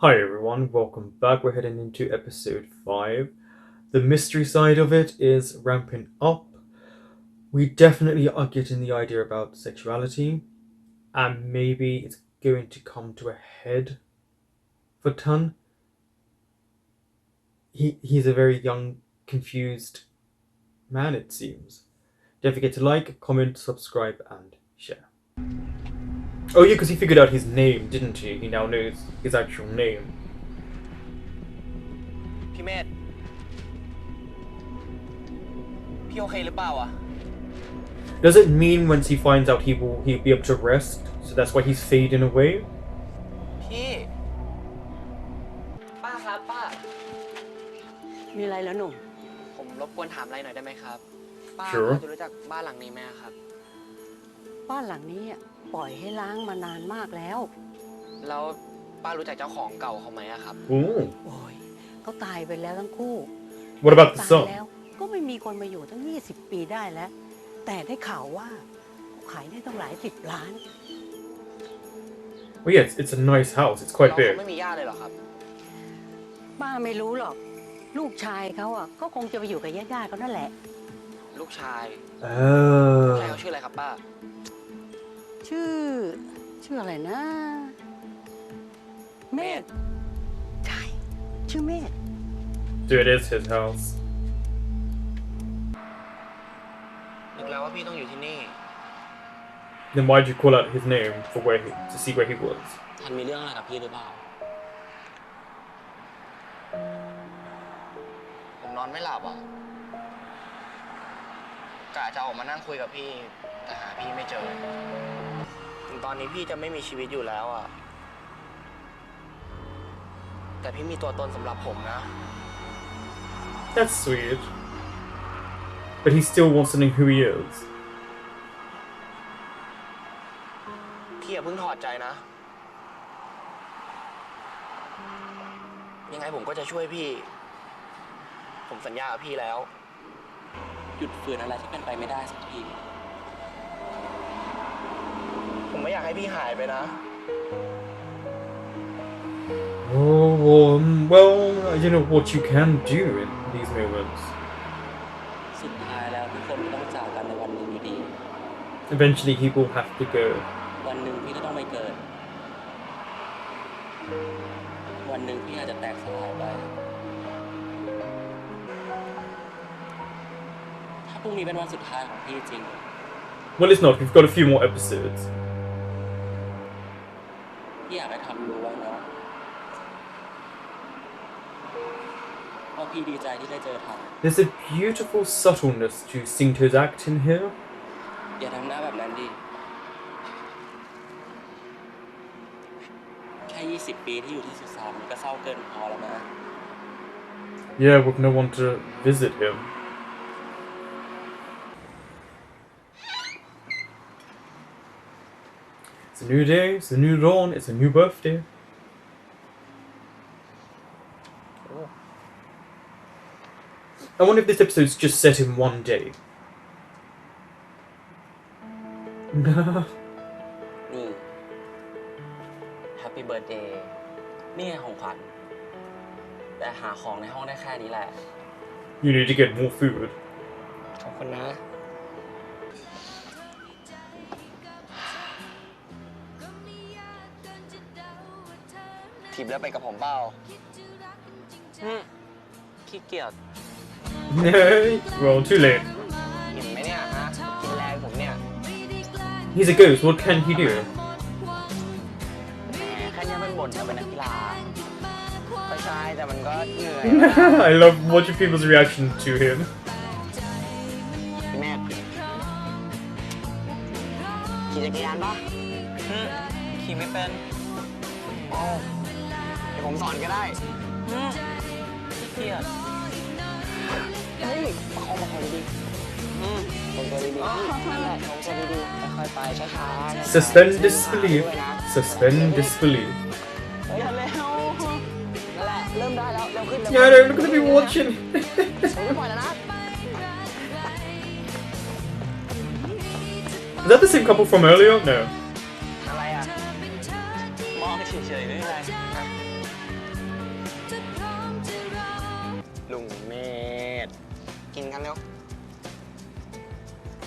Hi everyone, welcome back. We're heading into episode 5. The mystery side of it is ramping up. We definitely are getting the idea about sexuality, and maybe it's going to come to a head for Tun. He's a very young, confused man, it seems. Don't forget to like, comment, subscribe, and share. Oh yeah, because he figured out his name, didn't he? He now knows his actual name. พี่เมธพี่โอเคหรือเปล่าอ่ะ Does it mean once he finds out he'll be able to rest? So that's why he's fading away? พี่ป้าครับป้า มีอะไรแล้วหนุ่ม ผมรบกวนถามอะไรหน่อยได้ไหมครับป้า Sure. จะรู้จักบ้านหลังนี้ไหมครับ บ้านหลังนี้ปล่อยให้ล้างมานานมากแล้ว แล้วป้ารู้จักเจ้าของเก่าเขาไหมอะครับ Ooh. โอ้ยเขาตายไปแล้วทั้งคู่ What about the ตาย son? แล้วก็ไม่มีคนมาอยู่ตั้ง20 ปีได้แล้ว แต่ได้ข่าวว่าขายได้ต้องหลาย10 ล้าน Well, yeah, it's a nice house. It's แล้ว quite เขา big. ไม่มีญาติเลยเหรอครับ ป้าไม่รู้หรอก ลูกชายเขาก็คงจะไปอยู่กับญาติๆเขานั่นแหละ ลูกชาย Oh. ใช่เขาชื่ออะไรครับป้า ชื่ออะไรนะ เมธใช่ ชื่อเมธ So it is his house. นึกแล้วว่าพี่ต้องอยู่ที่นี่ Then why'd you call out his name to see where he was? ท่านมีเรื่องอะไรกับพี่หรือเปล่า ผมนอนไม่หลับอ่ะกะจะออกมานั่งคุยกับพี่ แต่หาพี่ไม่เจอ ถึงตอนนี้พี่จะไม่มีชีวิตอยู่แล้วอ่ะ แต่พี่มีตัวตนสำหรับผมนะ That's sweet. But he still wants to know who he is. พี่อย่าเพิ่งถอดใจนะ ยังไงผมก็จะช่วยพี่ ผมสัญญากับพี่แล้ว หยุดฝืนอะไรที่เป็นไปไม่ได้สักที ผมไม่อยากให้พี่หายไปนะ Oh, well, I don't know what you can do in these moments. สุดท้ายแล้วทุกคนต้องจากกันในวันหนึ่งอยู่ดี Eventually, he will have to go. วันหนึ่งพี่ก็ต้องไปเกิด วันหนึ่งพี่อาจจะแตกสลายไป ถ้าพรุ่งนี้เป็นวันสุดท้ายของพี่จริง Well, it's not. We've got a few more episodes. พี่อยากให้ทำรู้บ้างเนาะว่าพี่ดีใจที่ได้เจอทำ There's a beautiful subtleness to Singto's acting here. อย่าทำหน้าแบบนั้นดิ แค่20 ปีที่อยู่ที่สุสานมันก็เศร้าเกินพอแล้วนะ Yeah, with no one to visit him. It's a new day, it's a new dawn, it's a new birthday. I wonder if this episode's just set in one day. นี่ Happy Birthday นี่ไงของขวัญแต่หาของในห้องได้แค่นี้แหละ You need to get more food. ขอบคุณนะ ถีบแล้วไปกับผมเปล่าขี้เกียจ Well, too late. เห็นไหมเนี่ยฮะ กินแรงผมเนี่ย He's a ghost, what can he do? แหมแค่นี้มันบ่นจะเป็นนักกีฬาก็ใช่แต่มันก็เหนื่อย I love watching people's reaction to him. แม่ขี่จักรยานปะขี่ไม่เป็นโอ้เดี๋ยวผมสอนก็ได้ขี้เกียจเฮ้ยประคองดีๆลงตัวดีๆนั่นแหละลงตัวดีๆค่อยๆไปช้าๆ Suspend disbelief. Suspend disbelief. เฮ้ยเร็วนั่นแหละเริ่มได้แล้วเร็วขึ้น Yeah, they're gonna be watching. ผมไม่ปล่อยแล้วนะ Is that the same couple from earlier? No. อะไรอ่ะมองเฉยๆไม่เป็นไร กันเร็ว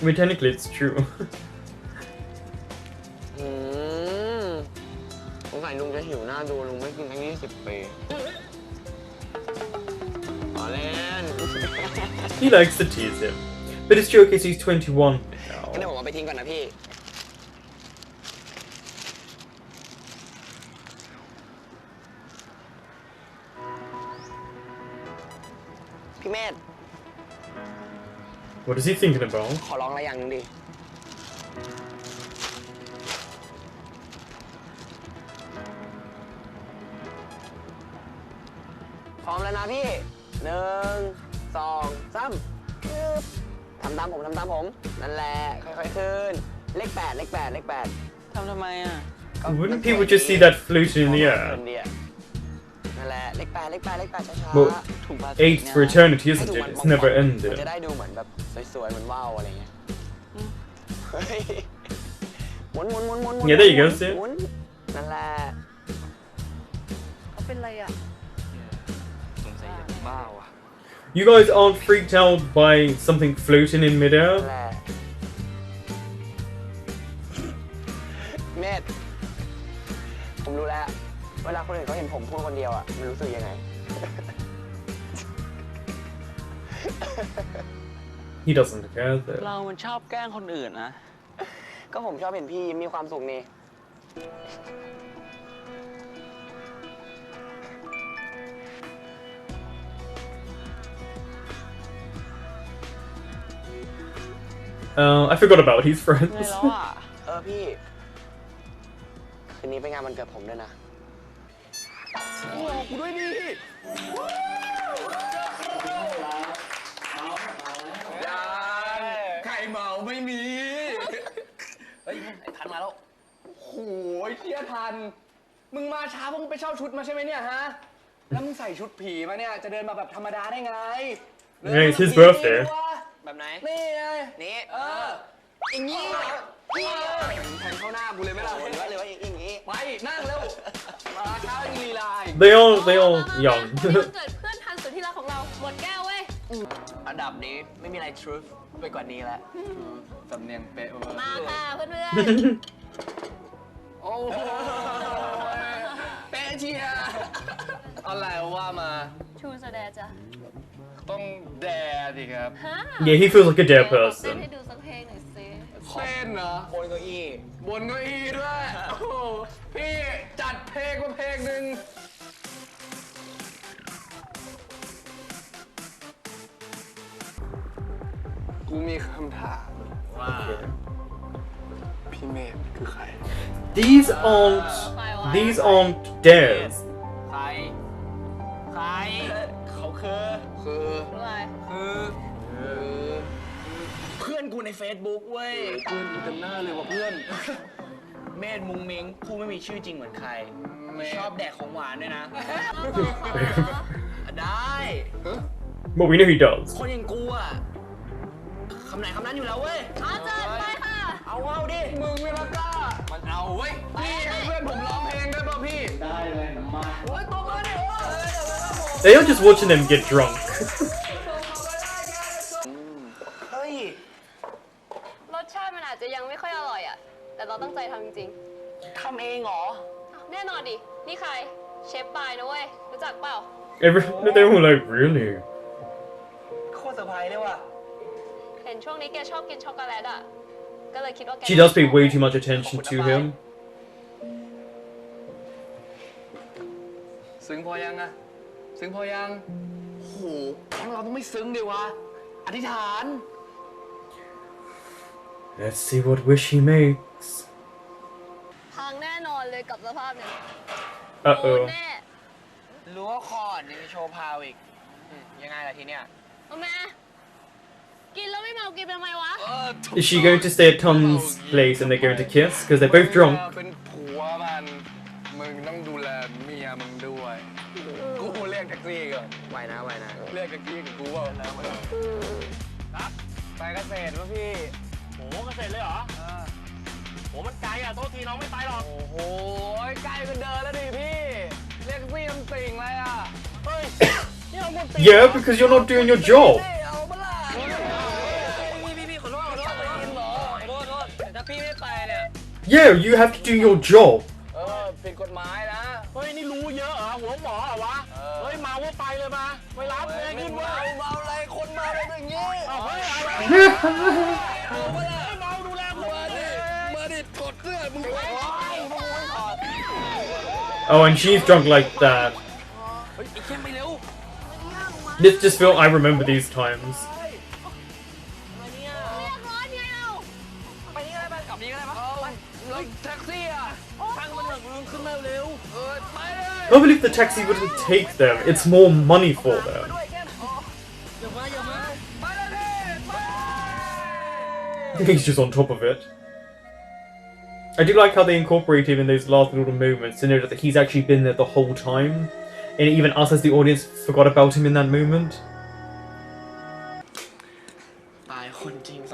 I mean, technically, it's true. สงสัยลุงจะหิวหน้าดูลุงไม่กินทั้ง20 ปีขอเล่น He likes to tease him. But it's true, okay, so he's 21 ก็เดี๋ยว now. ผมเอาไปทิ้งก่อนนะพี่ พี่เมธ What is he thinking about? ขอร้องอะไรอย่างหนึงดิพร้อมแล้วนะพี่1 2 3ทำตามผมนั่นแหละค่อยๆขึ้นเลข 8ทำไมอ่ะ Wouldn't people just see that floating in the air? นั่นแหละเลข 8ช้า Well, ๆถูกป่ะ 8 for eternity, ให้ isn't ถูก it? มัน It's never มันจะ ended. ได้ดูเหมือนแบบสวยๆเหมือนว่าวอะไรเงี้ยเฮ้ยหมุน Yeah, there you go, see? หมุนนั่นแหละ เขาเป็นไรอ่ะ สงสัยจะบ้าว่ะ You guys aren't freaked out by something floating in นั่น midair? แหละเมธผมรู้แล้วเวลาคนอื่นเขาเห็นผมพูดคนเดียวอ่ะมันรู้สึกยังไง He doesn't care though. เรามันชอบแกล้งคนอื่นนะ ก็ผมชอบเห็นพี่ยิ้มมีความสุขนี่ I forgot about his ไง friends. แล้วอ่ะ พี่คืนนี้เป็นงานวันเกิดผมด้วยนะโอ้กูด้วยดิไข่เหมาไม่มี เฮ้ยไอ้ทันมาแล้ว โหยเชี่ยทัน มึงมาช้าเพราะมึงไปเช่าชุดมาใช่ไหมเนี่ยฮะ แล้วมึงใส่ชุดผีมาเนี่ยจะเดินมาแบบธรรมดาได้ไง Yeah, it's his birthday. แบบไหน นี่ไง นี่อย่างงี้แทงเข้าหน้ากูเลยไหมล่ะหรือว่าอย่างงี้ ไปนั่งเร็ว มาเช้าอีลีลาย They all young. วันเกิดเพื่อนทันสุดที่รักของเราหมดแก้วเว้ย อันดับนี้ไม่มีอะไร truth ไปกว่านี้แล้วสำเนียงเป๊ะ มาค่ะเพื่อน โอ้โหเป๊ะเชียอะไรว่ามา ๆ ชูแสดงจ้ะ ต้องแดดิครับ ฮะ Yeah, he feels like a dead เต้น person. ให้ดูสักเพลงหน่อยสิ เต้นเหรอบนเก้าอี้ด้วยโอ้โหพี่จัดเพลงมาเพลงหนึ่งกูมีคำถามว่าพี่เมธคือใคร These aren't dares. ใคร เขาคือ รู้ไหม เพื่อนกูใน Facebook เว้ย เพื่อนกูจำหน้าเลยว่าเพื่อน เมธมุงมิงผู้ไม่มีชื่อจริงเหมือนใคร ชอบแดกของหวานด้วยนะ ได้ But we know he does. คนอย่างกูอ่ะ คำไหนคำนั้นอยู่แล้วเว้ย อาจารย์ไปค่ะ เอาดิ มึงไม่ละกล้า มันเอาเว้ย พี่ให้เพื่อนผมร้องเพลงได้ป่ะพี่ ได้เลยมาโอ้ยตบมือดิโอ้ย They are just watching them get drunk. เฮ้ย รสชาติมันอาจจะยังไม่ค่อยอร่อยอ่ะ แต่เราตั้งใจทำจริง ทำเองเหรอ ๆ แน่นอนดิ นี่ใคร เชฟปายนะเว้ย รู้จักเปล่า They were like, really? โคตรเซอร์ไพรส์เลยว่ะ เห็นช่วงนี้แกชอบกินช็อกโกแลตอ่ะ ก็เลยคิดว่าแก She does pay way too much attention to him. ซึ้งพอยังอะซึ้งพอยังโหงั้นเราต้องไม่ซึ้งดิวะ อธิษฐาน Let's see what wish he makes. พังแน่นอนเลยกับสภาพเนี่ย Uh-oh. แน่ รู้ว่าคอร์ดยังมีโชว์พาวอีก ยังไงล่ะทีเนี้ย เอาแม่กินแล้วไม่เมากินไปทำไมวะ Is she going to stay at Tom's place and they're going to kiss? Because they're both drunk. เป็นผัวมัน มึงต้องดูแลเมียมึงด้วย กูเรียกแท็กซี่ก่อนไหวนะ เรียกแท็กซี่กับกูว่าแล้วไปเกษตรป่ะพี่ โหเกษตรเลยเหรอโหมันไกลอ่ะโทษทีน้องไม่ไปหรอก โอ้โหใกล้กันเดินแล้วดิพี่ เรียกแท็กซี่น้ำติ่งเลยอ่ะ เฮ้ย นี่เราหมดตี Yeah, because you're not doing your job. เอาปะล่ะ Yeah, you have to do your job. ผิดกฎหมายนะ เฮ้ย นี่รู้เยอะเหรอ หัวหมอเหรอวะ เฮ้ย มาว่าไปเลยมาไปรับเองขึ้นเว้ย เมาอะไรคนเมาอะไรอย่างงี้ เอาเฮ้ยอะไร เอาเวลา เมาดูแลคน มาดิถอดเสื้อมึงถอด Oh, and she's drunk like that. เฮ้ยไอ้เข้มไปเร็ว This just feel I remember these times. เรียกร้อนไงเรา ไปนี่ก็ได้ไปกลับนี่ก็ได้ปะแล้วแท็กซี่อ่ะช่างมันเถอะมึงขึ้นมาเร็วไปเลย I can't believe the taxi wouldn't take them. It's more money for them. ด้วยแก้มอย่ามาไปเลยพี่ไป He's just on top of it. I do like how they incorporate him in those last little moments to know that he's actually been there the whole time. And even us as the audience forgot about him in that moment. ตายคนจริง 2018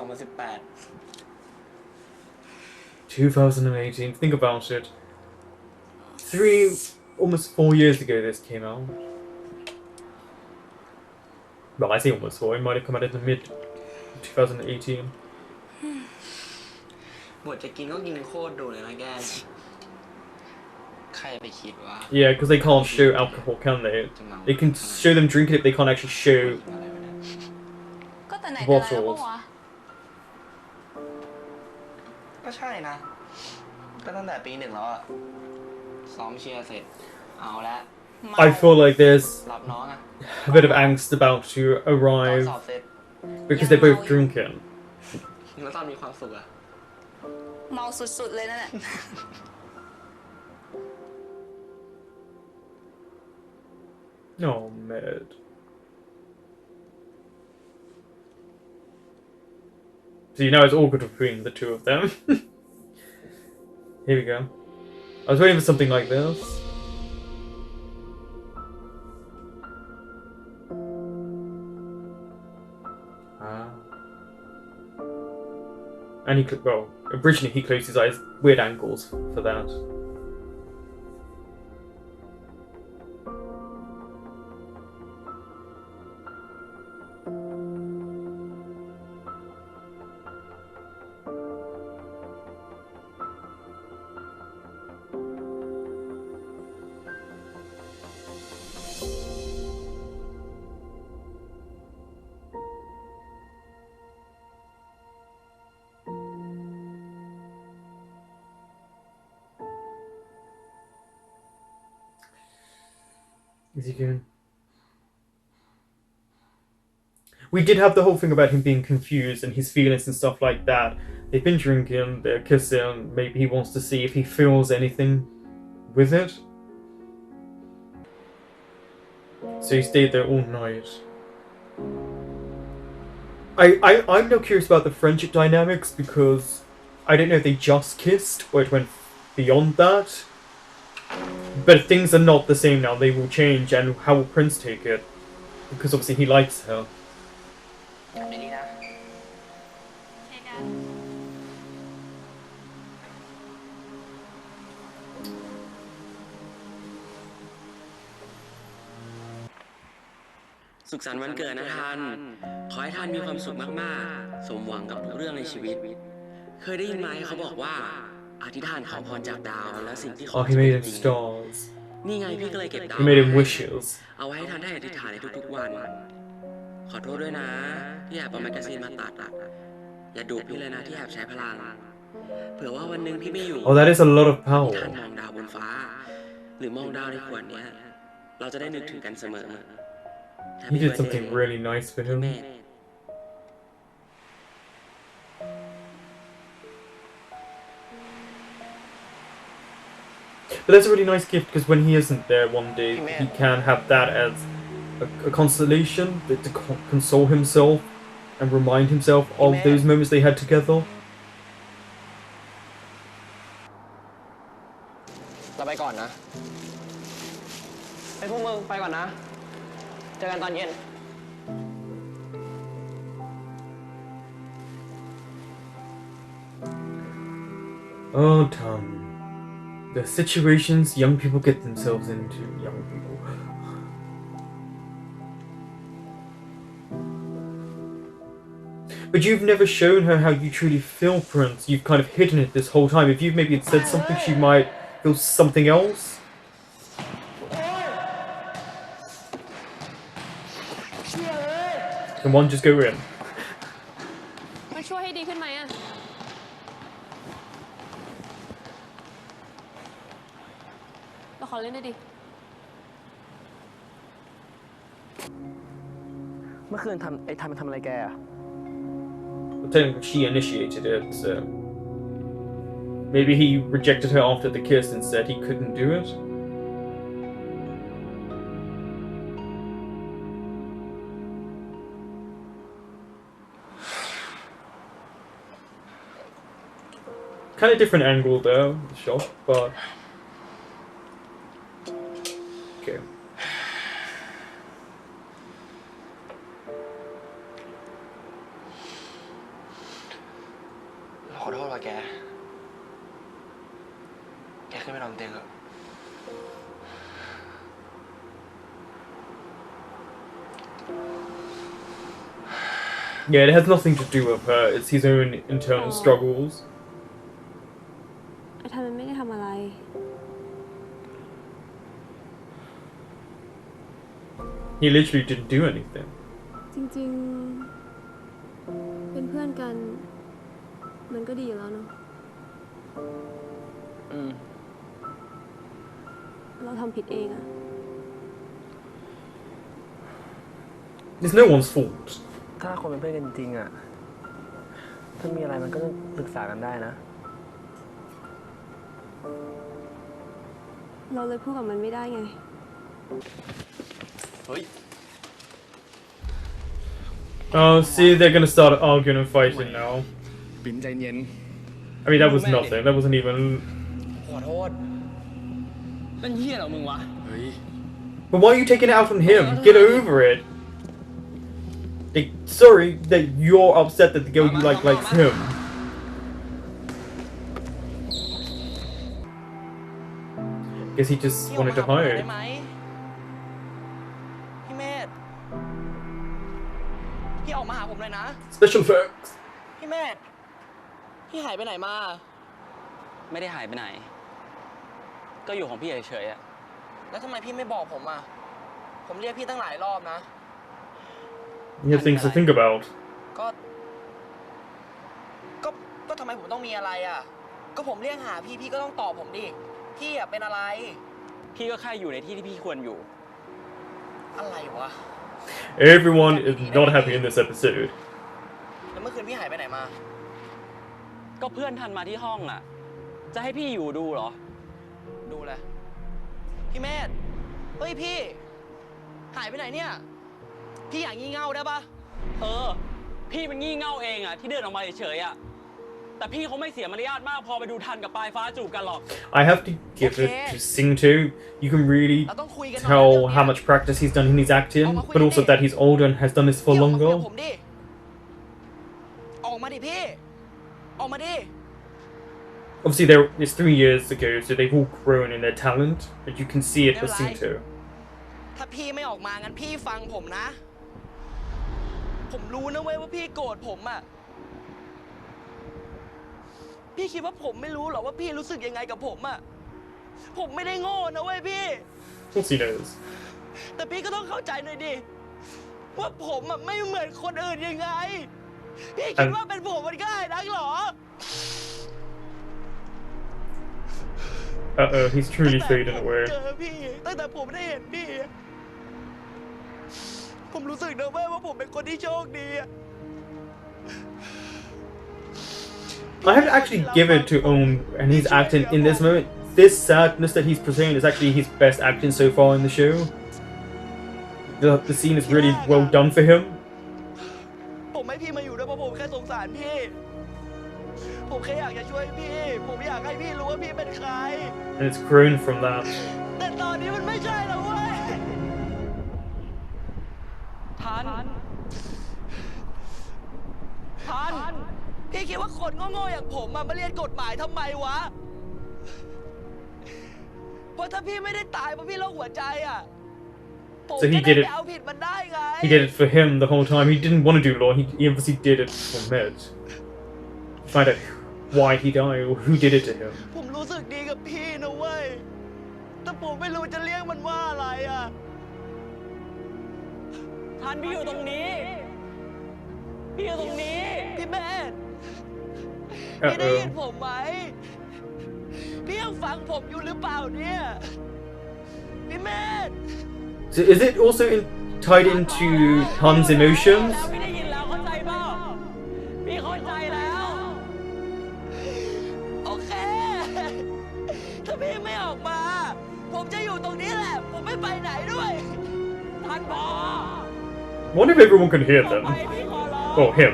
2018, think about it. Almost 4 years ago this came out. Well, I say almost 4, it might have come out in the mid 2018. บทจะกินก็กินโคตรดูเลยนะแกใครไปคิดว่า Yeah, because they can't show alcohol, can they? They can show them drinking it, they can't actually show ก็แต่ไหนแต่ไรแล้วปะวะ ก็ใช่นะ ก็ตั้งแต่ปี 1แล้วอะซ้อมเชียร์เสร็จ เอาละ I feel like there's รับน้องอะ a bit of angst about to ตอน arrive สอบเสร็จ because they're both drinking. แล้วตอนมีความสุขอะ เมาสุดๆเลยนั่นแหละ Oh, mad. So you know it's awkward between the two of them. Here we go. I was waiting for something like this. Ah. And he, well, originally he closed his eyes. Weird angles for that. Is he going? We did have the whole thing about him being confused and his feelings and stuff like that. They've been drinking, they're kissing, maybe he wants to see if he feels anything with it. So he stayed there all night. I'm now curious about the friendship dynamics because I don't know if they just kissed or it went beyond that. But things are not the same now, they will change, and how will Prince take it? Because obviously he likes her. กลับดีๆนะ สุขสันต์วันเกิดนะทัน ขอให้ท่านมีความสุขมากๆ สมหวังกับทุกเรื่องในชีวิต เคยได้ยินไหมเขาบอกว่าอธิษฐานขอพรจากดาวและสิ่งที่ขอ Oh, he made him stars. นี่ไงพี่ก็เลยเก็บดาว He made him wishes. เอาไว้ให้ท่านได้อธิษฐานในทุกๆวัน ขอโทษด้วยนะที่แอบเอาแมกกาซีนมาตัดอะอย่าดูพี่เลยนะที่แอบใช้พลัง เผื่อว่าวันหนึ่งพี่ไม่อยู่ Oh, that is a lot of ท่าน power. มองดาวบนฟ้า หรือมองดาวในขวดเนี้ย เราจะได้นึกถึงกันเสมอ He did something really nice for him. แม่ But that's a really nice gift because when he isn't there one day, he can have that as a consolation to console himself and remind himself of those moments they had together. เราไปก่อนนะไปพวกมึงไปก่อนนะ เจอกันตอนเย็น Oh, Tom. The situations young people get themselves into, young people. But you've never shown her how you truly feel, Prince. You've kind of hidden it this whole time. If you maybe had said something, she might feel something else. Come on, just go in. มันช่วยให้ดีขึ้นไหมอะเราขอเล่นด้วยดิ เมื่อคืนทำอะไรแกอะ Well, technically, she initiated it, so maybe he rejected her after the kiss and said he couldn't do it. Kind of different angle though, the shot, but okay. ขอโทษว่ะแกขึ้นไปนอนเตียงเถอะ Yeah, it has nothing to do with her. It's his own internal struggles. ไอ้ทันมันไม่ได้ทำอะไร He literally didn't do anything. จริงๆ เป็นเพื่อนกัน มันก็ดีอยู่แล้วเนาะเราทำผิดเองอะ It's no one's fault. ถ้าคนเป็นเพื่อนกันจริงๆอะถ้ามีอะไรมันก็ต้องปรึกษากันได้นะ เราเลยพูดกับมันไม่ได้ไง เฮ้ย Oh, see, they're gonna start arguing and fighting now. ปิ่นใจเย็น I mean, that was nothing. That wasn't even. ขอโทษนั่นเหี้ยเหรอมึงวะ เฮ้ย But why are you taking it out on him? Get over it. Like, sorry that you're upset that the girl you like likes him. Guess he just พี่ออก wanted มา to หาผมหน่อย hide. ได้ไหมพี่เมธพี่ออกมาหาผมหน่อยนะ Special effects. พี่เมธพี่หายไปไหนมา ไม่ได้หายไปไหน ก็อยู่ของพี่เฉยๆอะ แล้วทำไมพี่ไม่บอกผมอ่ะ ผมเรียกพี่ตั้งหลายรอบนะ You have things to think about. ก็ทำไมผมต้องมีอะไรอ่ะ ก็ผมเรียกหาพี่พี่ก็ต้องตอบผมดิ พี่อ่ะเป็นอะไร พี่ก็แค่อยู่ในที่ที่พี่ควรอยู่ อะไรวะ Everyone is not happy in this episode. แล้วเมื่อคืนพี่หายไปไหนมา ก็เพื่อนทันมาที่ห้องอะจะให้พี่อยู่ดูเหรอ ดูแลพี่เมธเฮ้ยพี่ หายไปไหนเนี่ย พี่อย่างงี่เง่าได้ปะ พี่เป็นงี่เง่าเองอะที่เดินออกมาเฉยๆอะแต่พี่เขาไม่เสียมารยาทมากพอไปดูทันกับปลายฟ้าจูบกันหรอก I have to give it to Sing too. You can really เราต้องคุยกัน tell how much practice he's done in his acting, but also that he's older and has done this for พี่ออกมาคุย longer. กับผมดิ ออกมาดิพี่ ออกมาดิ Obviously, it's 3 years ago, so they've all grown in their talent, but you can see it for Sing too. ถ้าพี่ไม่ออกมางั้นพี่ฟังผมนะ ผมรู้นะเว้ยว่าพี่โกรธผมอะพี่คิดว่าผมไม่รู้หรอว่าพี่รู้สึกยังไงกับผมอะผมไม่ได้โง่นะเว้ยพี่ Of course he knows. แต่พี่ก็ต้องเข้าใจหน่อยดิ ว่าผมอะไม่เหมือนคนอื่นยังไง พี่คิดว่าเป็นผมมันง่ายนักหรอ Uh-oh, he's truly fading away. เจอพี่ตั้งแต่ผมได้เห็นพี่ ผมรู้สึกนะเว้ยว่าผมเป็นคนที่โชคดีอะ I have to actually give it to Ohm and his acting in this moment. This sadness that he's presenting is actually his best acting so far in the show. The scene is really well done for him. ผมให้พี่มาอยู่ด้วยเพราะผมแค่สงสารพี่ ผมแค่อยากจะช่วยพี่ ผมอยากให้พี่รู้ว่าพี่เป็นใคร And it's grown from that. แต่ตอนนี้มันไม่ใช่แล้วเว้ย ทัน พี่คิดว่าคนโง่ๆอย่างผมมาเรียนกฎหมายทำไมวะ เพราะถ้าพี่ไม่ได้ตายเพราะพี่โรคหัวใจอะ So he did it. He did it for him the whole time. He didn't want to do law. He obviously did it for Med. Find out why he died or who did it to him. ผมรู้สึกดีกับพี่นะเว้ยแต่ผมไม่รู้จะเรียกมันว่าอะไรอ่ะ ทันพี่อยู่ตรงนี้ พี่อยู่ตรงนี้ พี่เมธพี่ได้ยินผมไหมพี่ยังฟังผมอยู่หรือเปล่าเนี่ยพี่เมธ So is it also tied into Han's emotions? แล้วพี่ได้ยินแล้วเข้าใจเปล่าพี่เข้าใจแล้ว โอเคถ้าพี่ไม่ออกมาผมจะอยู่ตรงนี้แหละผมไม่ไปไหนด้วย ทันพอ What if everyone can hear ไป them? พี่ขอร้อง Oh, him.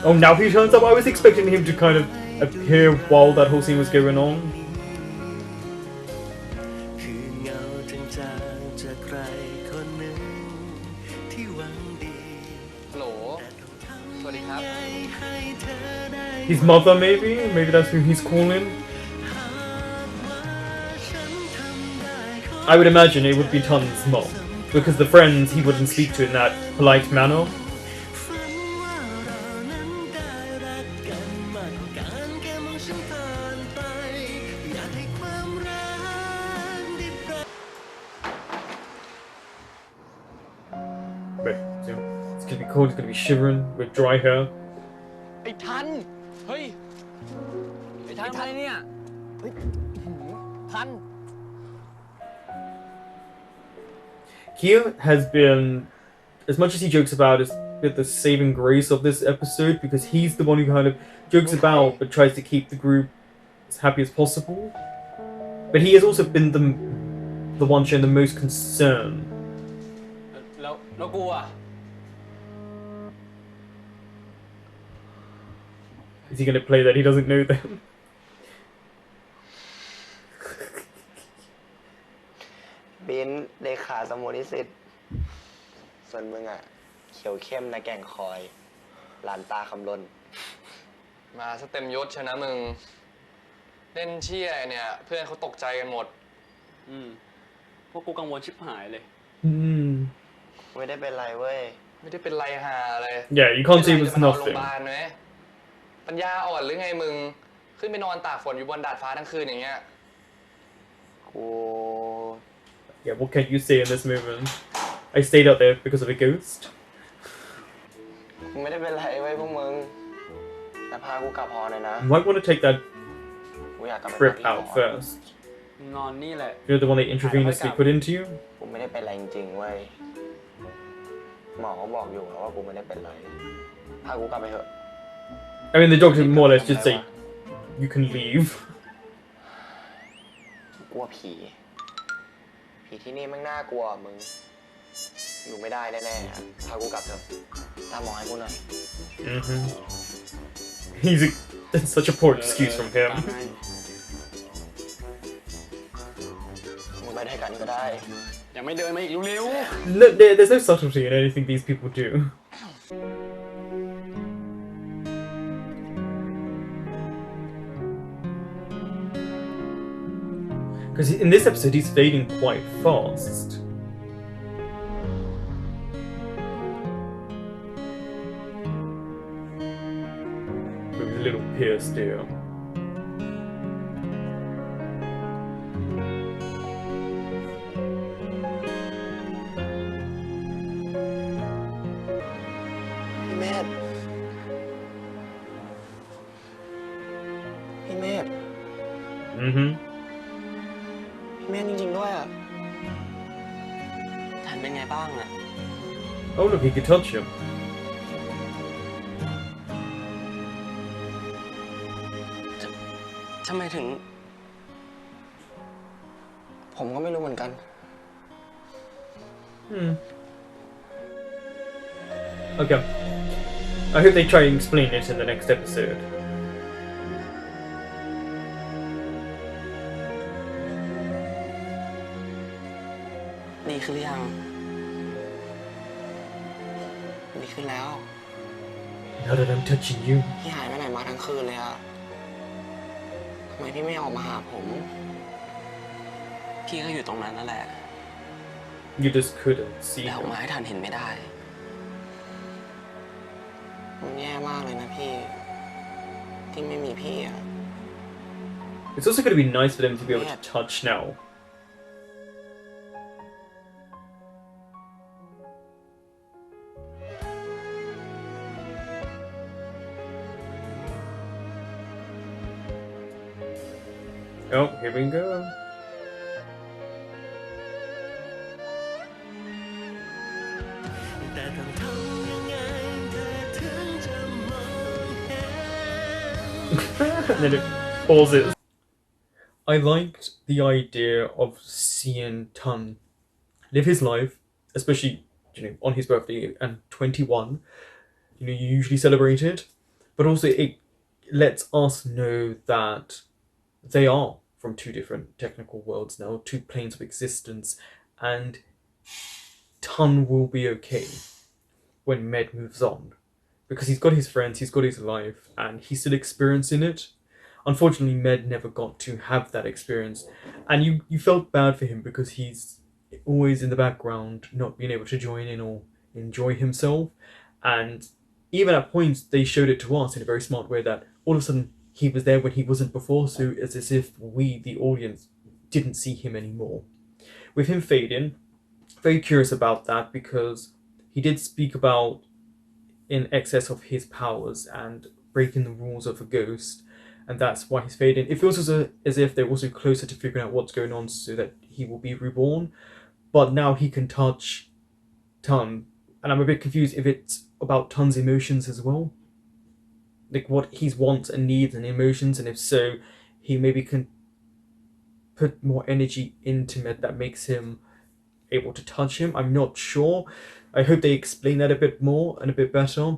Oh, now he turns up. I was expecting him to kind of appear while that whole scene was going on. คือเงาจางๆจากใครคนหนึ่งที่หวังดี ฮัลโหล สวัสดีครับ ให้เธอได้ His mother, maybe? Maybe that's who he's calling? I would imagine it would be Tun's mom. Because the friends he wouldn't speak to in that polite manner. ฝันว่าเรานั้นได้รักกันมากกว่าการแค่มองฉันผ่านไป อยากให้ความรักได้ปรากฏ Wait, so it's gonna be cold, it's gonna be shivering with dry hair. ไอ้ทัน เฮ้ย ไอ้ทันทำอะไรเนี่ย เฮ้ยทัน Kia has been, as much as he jokes about, is bit the saving grace of this episode because he's the one who kind of jokes about but tries to keep the group as happy as possible. But he has also been the one showing the most concern. แล้วกูอ่ะ Is he gonna play that he doesn't know them? บินเลขาสมุนิสิตส่วนมึงอ่ะ เขียวเข้มนะแก่งคอยหลานตาคำลน มาซะเต็มยศชนะมึง เล่นเชี่ยเนี่ย เพื่อนเขาตกใจกันหมด พวกกูกังวลชิบหายเลย ไม่ได้เป็นไรเว้ย ไม่ได้เป็นไรหาเลย Yeah, you can't say it จะ was มานอนโรงพ nothing. ยาบาลไหมปัญญาอ่อนหรือไงมึง ขึ้นไปนอนตากฝนอยู่บนดาดฟ้าทั้งคืนอย่างเงี้ย กู Yeah, what can you say in this moment? I stayed out there because of a ghost. กูไม่ได้เป็นไรเว้ยพวกมึงแต่พากูกลับหอหน่อยนะ You might want to take that กูอยากกลับไป grip พัก out ที่หอ first. นอนนี่แหละ You know the one they intravenously put into you? กูไม่ได้เป็นไรจริงๆเว้ยหมอเขาบอกอยู่ว่ากูไม่ได้เป็นไรพากูกลับไปเถอะ I mean, the doctor more or less just say, you can leave. กลัวผีผีที่นี่มันน่ากลัวมึงอยู่ไม่ได้แน่ๆอะพากูกลับเถอะตามหมอให้กูหน่อย That's such a poor excuse from him. มึงไปด้วยกันก็ได้ ยังไม่เดินมาอีกเร็ว No, there's no subtlety in anything these people do. Because in this episode, he's fading quite fast. With a little pierced ear. พี่เมธพี่เมธ Mm-hmm. พี่เมธจริงๆด้วยอ่ะ ๆทันเป็นไงบ้างอ่ะ Oh look, he could touch him. ทำไมถึง ผมก็ไม่รู้เหมือนกัน Okay. I hope they try and explain it in the next episode. ดีขึ้นหรือยังดีขึ้นแล้ว Now that I'm touching you. พี่หายไปไหนมาทั้งคืนเลยอะ ไมพี่ไม่ออกมาหาผม พี่ก็อยู่ตรงนั้นนั่นแหละ You just couldn't see แต่ออก him. มาให้ทันเห็นไม่ได้ มันแย่มากเลยนะพี่ ที่ไม่มีพี่อะ It's also going to be nice for them to be able to touch now. Oh, here we go. แต่ต้องทำยังไงเธอถึงจะมองเห็น And then it pauses. I liked the idea of seeing Tun live his life, especially on his birthday and 21. You usually celebrate it, but also it lets us know that they are from two different technical worlds now, two planes of existence, and Tun will be okay when Med moves on, because he's got his friends, he's got his life, and he's still experiencing it. Unfortunately, Med never got to have that experience, and you felt bad for him because he's always in the background, not being able to join in or enjoy himself. And even at points, they showed it to us in a very smart way that all of a sudden he was there when he wasn't before, so it's as if we, the audience, didn't see him anymore. With him fading, very curious about that because he did speak about in excess of his powers and breaking the rules of a ghost, and that's why he's fading. It feels as if they're also closer to figuring out what's going on so that he will be reborn, but now he can touch Tun, and I'm a bit confused if it's about Tun's emotions as well, like what he wants and needs and emotions, and if so, he maybe can put more energy into Med that makes him able to touch him. I'm not sure. I hope they explain that a bit more and a bit better,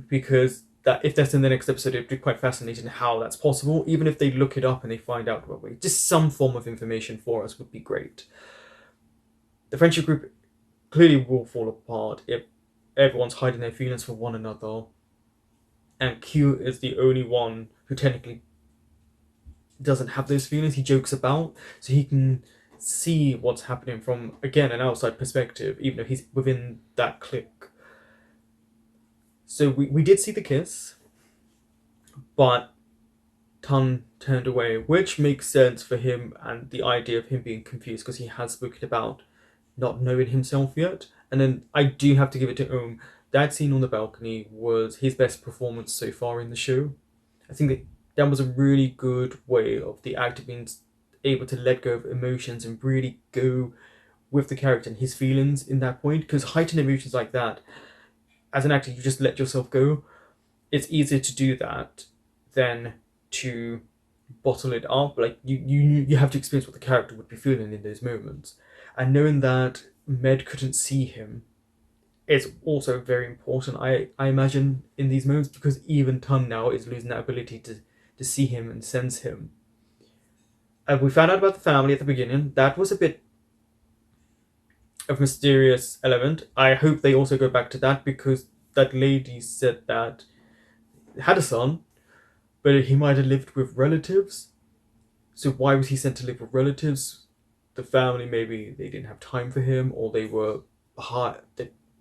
because that if that's in the next episode, it'd be quite fascinating how that's possible. Even if they look it up and they find out what way, just some form of information for us would be great. The friendship group clearly will fall apart if everyone's hiding their feelings for one another, and Q is the only one who technically doesn't have those feelings. He jokes about, so he can see what's happening from, again, an outside perspective, even though he's within that clique. So we did see the kiss, but Tun turned away, which makes sense for him and the idea of him being confused because he has spoken about not knowing himself yet. And then I do have to give it to that scene on the balcony was his best performance so far in the show. I think that was a really good way of the actor being able to let go of emotions and really go with the character and his feelings in that point, because heightened emotions like that, as an actor, you just let yourself go. It's easier to do that than to bottle it up. Like you have to experience what the character would be feeling in those moments, and knowing that Med couldn't see him is also very important, I imagine, in these moments, because even Tun now is losing that ability to see him and sense him. We found out about the family at the beginning. That was a bit of mysterious element. I hope they also go back to that, because that lady said that had a son, but he might have lived with relatives. So why was he sent to live with relatives? The family, maybe they didn't have time for him, or they were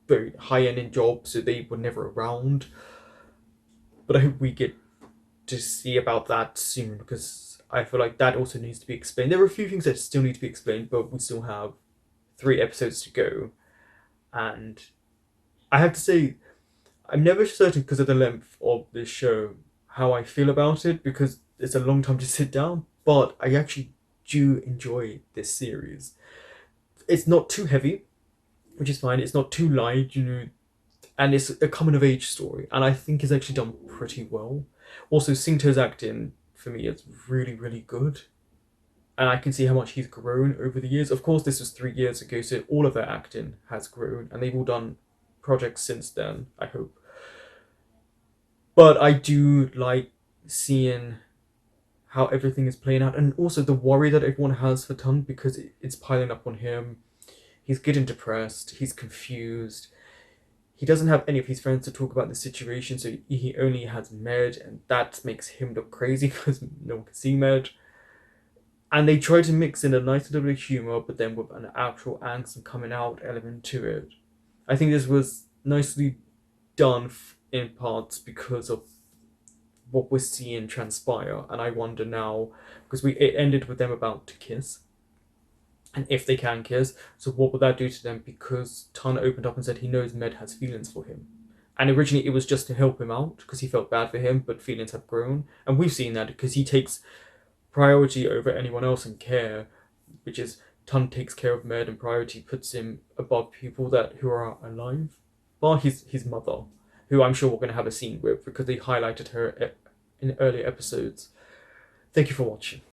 very high end in jobs, so they were never around. But I hope we get to see about that soon, because I feel like that also needs to be explained. There are a few things that still need to be explained, but we still have 3 episodes to go. And I have to say, I'm never certain, because of the length of this show, how I feel about it, because it's a long time to sit down, but I actually do enjoy this series. It's not too heavy, which is fine. It's not too light, and it's a coming of age story, and I think it's actually done pretty well. Also, Singto's acting, for me, is really, really good, and I can see how much he's grown over the years. Of course, this was 3 years ago, so all of their acting has grown, and they've all done projects since then, I hope. But I do like seeing how everything is playing out, and also the worry that everyone has for Tun, because it's piling up on him. He's getting depressed, he's confused, he doesn't have any of his friends to talk about the situation, so he only has Med, and that makes him look crazy because no one can see Med. And they try to mix in a nice little bit of humor, but then with an actual angst and coming out element to it. I think this was nicely done in parts because of what we're seeing transpire, and I wonder now, because it ended with them about to kiss, and if they can kiss, so what would that do to them? Because Tan opened up and said he knows Med has feelings for him, and originally it was just to help him out because he felt bad for him, but feelings have grown, and we've seen that because he takes priority over anyone else in care, which is Tan takes care of Med, and priority puts him above people who are alive, bar his mother, who I'm sure we're going to have a scene with because they highlighted her in earlier episodes. Thank you for watching.